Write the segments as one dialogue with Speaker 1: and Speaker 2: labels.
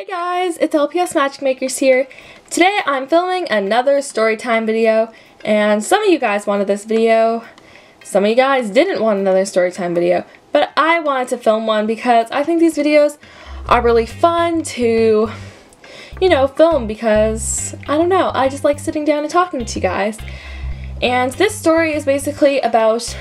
Speaker 1: guys, it's Lpsmagicmakers here. Today I'm filming another storytime video, and some of you guys wanted this video, some of you guys didn't want another storytime video, but I wanted to film one because I think these videos are really fun to, film because, I don't know, I just like sitting down and talking to you guys. And this story is basically about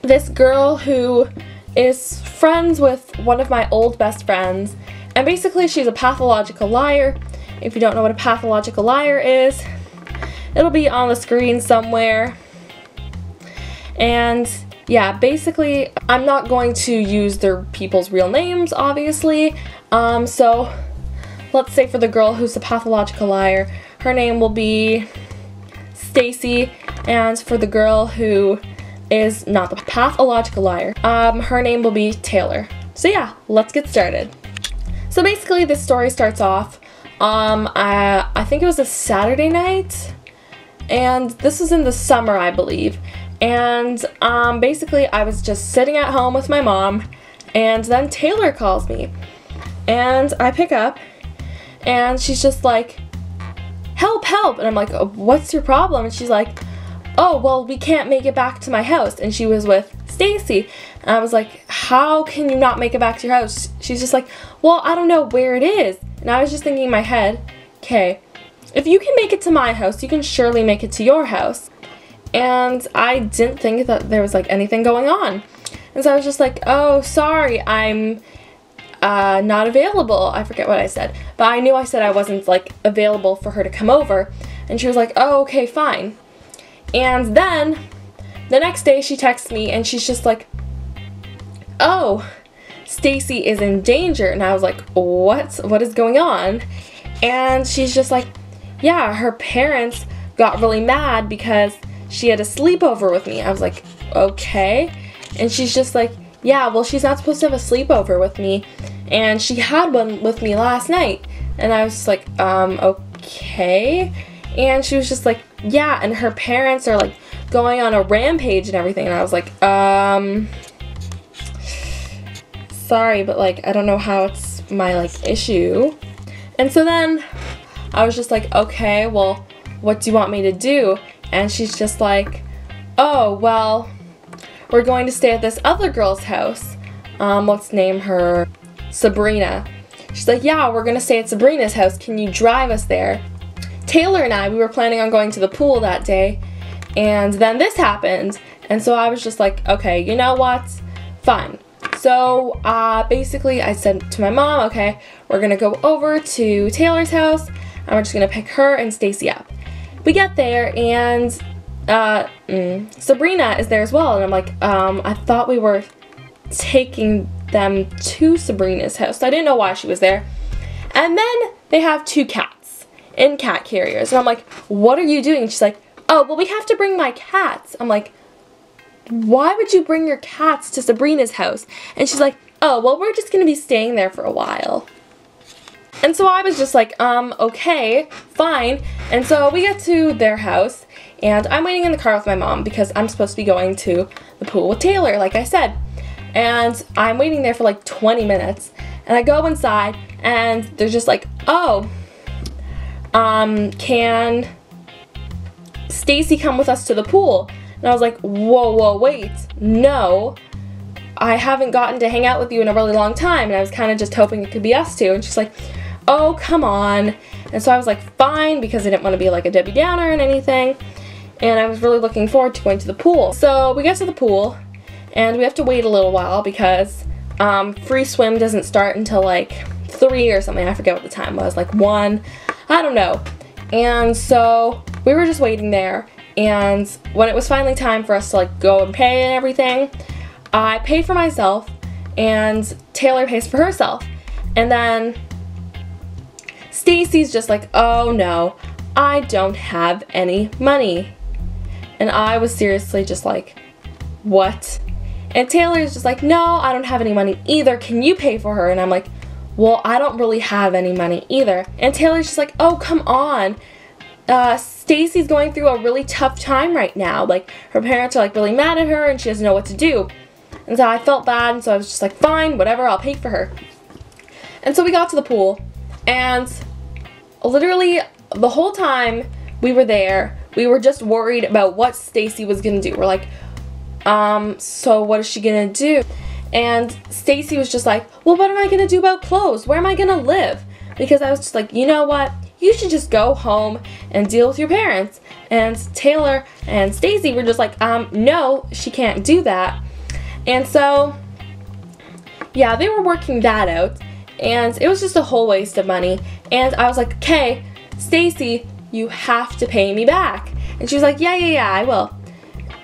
Speaker 1: this girl who is friends with one of my old best friends, and basically she's a pathological liar. If you don't know what a pathological liar is, it'll be on the screen somewhere. And yeah, basically I'm not going to use their people's real names, obviously. So let's say for the girl who's a pathological liar, her name will be Stacy, and for the girl who is not the pathological liar, her name will be Taylor. So yeah, let's get started. So basically this story starts off, I think it was a Saturday night, and this was in the summer, I believe. And basically I was just sitting at home with my mom, and then Taylor calls me, and I pick up, and she's just like, "Help, help," and I'm like, "Oh, what's your problem?" And she's like, "Oh, well, we can't make it back to my house." And she was with Stacy. And I was like, "How can you not make it back to your house?" She's just like, "Well, I don't know where it is." And I was just thinking in my head, okay, if you can make it to my house, you can surely make it to your house. And I didn't think that there was like anything going on. And so I was just like, "Oh, sorry, I'm not available." I forget what I said, but I knew I said I wasn't like available for her to come over. And she was like, "Oh, okay, fine." And then the next day she texts me and she's just like, "Oh, Stacy is in danger." And I was like, what is going on? And she's just like, "Yeah, her parents got really mad because she had a sleepover with me." I was like, "Okay." And she's just like, "Yeah, well, she's not supposed to have a sleepover with me, and she had one with me last night." And I was just like, okay. And she was just like, "Yeah, and her parents are like going on a rampage and everything." And I was like, sorry, but like I don't know how it's my like issue. And so then I was just like, "Okay, well, what do you want me to do?" And she's just like, "Oh, well, we're going to stay at this other girl's house. Let's name her Sabrina." She's like, "Yeah, we're gonna stay at Sabrina's house. Can you drive us there?" Taylor and I, we were planning on going to the pool that day, and then this happened, and so I was just like, "Okay, you know what? Fine." So basically I said to my mom, "Okay, we're gonna go over to Taylor's house, and we're just gonna pick her and Stacy up." We get there, and Sabrina is there as well, and I'm like, I thought we were taking them to Sabrina's house. So I didn't know why she was there. And then they have two cats in cat carriers, and I'm like, "What are you doing?" And she's like, "Oh, well, we have to bring my cats." I'm like, "Why would you bring your cats to Sabrina's house?" And she's like, "Oh, well, we're just gonna be staying there for a while." And so I was just like, okay, fine. And so we get to their house, and I'm waiting in the car with my mom because I'm supposed to be going to the pool with Taylor, like I said. And I'm waiting there for like 20 minutes, and I go inside, and they're just like, "Oh, can Stacy come with us to the pool?" And I was like, whoa, wait, no, I haven't gotten to hang out with you in a really long time, and I was kind of just hoping it could be us two. And she's like, "Oh, come on." And so I was like, fine, because I didn't want to be like a Debbie Downer and anything, and I was really looking forward to going to the pool. So we get to the pool, and we have to wait a little while because free swim doesn't start until like 3 or something. I forget what the time was, like 1, I don't know. And so we were just waiting there, and when it was finally time for us to like go and pay and everything, I paid for myself and Taylor pays for herself. And then Stacy's just like, "Oh no, I don't have any money." And I was seriously just like, what? And Taylor's just like, "No, I don't have any money either. Can you pay for her?" And I'm like, "Well, I don't really have any money either." And Taylor's just like, "Oh, come on. Stacy's going through a really tough time right now. Like, her parents are like really mad at her, and she doesn't know what to do." And so I felt bad, and so I was just like, fine, whatever, I'll pay for her. And so we got to the pool, And literally the whole time we were there, we were just worried about what Stacy was gonna do. We're like, so what is she gonna do? And Stacy was just like, well, what am I gonna do about clothes? Where am I gonna live? Because I was just like, you know what? You should just go home and deal with your parents. And Taylor and Stacy were just like, no, she can't do that. And so, yeah, they were working that out. And it was just a whole waste of money. And I was like, okay, Stacy, you have to pay me back. And she was like, yeah, I will.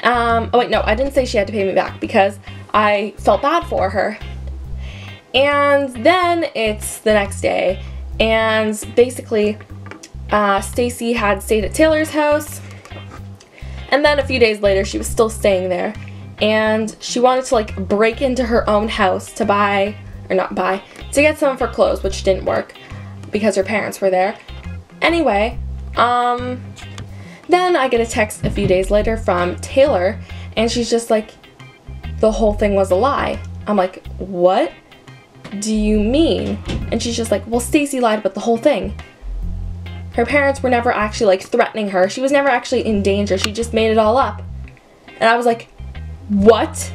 Speaker 1: Oh wait, no, I didn't say she had to pay me back because I felt bad for her. And then it's the next day, and basically Stacy had stayed at Taylor's house, and then a few days later she was still staying there, and she wanted to like break into her own house to to get some of her clothes, which didn't work because her parents were there. Anyway, then I get a text a few days later from Taylor, and she's just like, the whole thing was a lie. I'm like, what do you mean? And she's just like, well, Stacy lied about the whole thing. Her parents were never actually like threatening her. She was never actually in danger. She just made it all up. And I was like, what?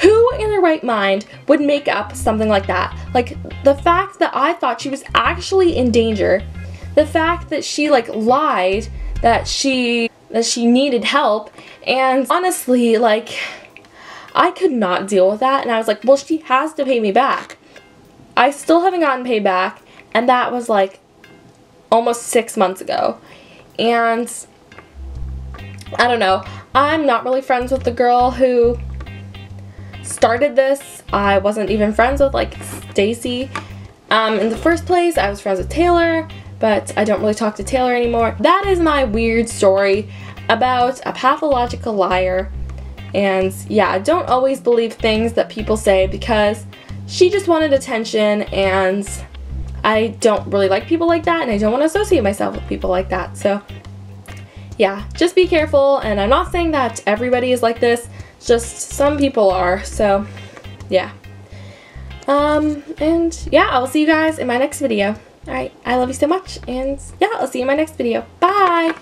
Speaker 1: Who in their right mind would make up something like that? Like, the fact that I thought she was actually in danger, the fact that she like lied that she needed help, and honestly, like, I could not deal with that. And I was like, well, she has to pay me back. I still haven't gotten paid back, and that was like almost 6 months ago. And I don't know, I'm not really friends with the girl who started this. I wasn't even friends with like Stacy in the first place. I was friends with Taylor, but I don't really talk to Taylor anymore. That is my weird story about a pathological liar. And yeah, don't always believe things that people say, because she just wanted attention, and I don't really like people like that, and I don't want to associate myself with people like that. So yeah, just be careful. And I'm not saying that everybody is like this, just some people are. So yeah. And yeah, I'll see you guys in my next video. Alright, I love you so much, and yeah, I'll see you in my next video. Bye!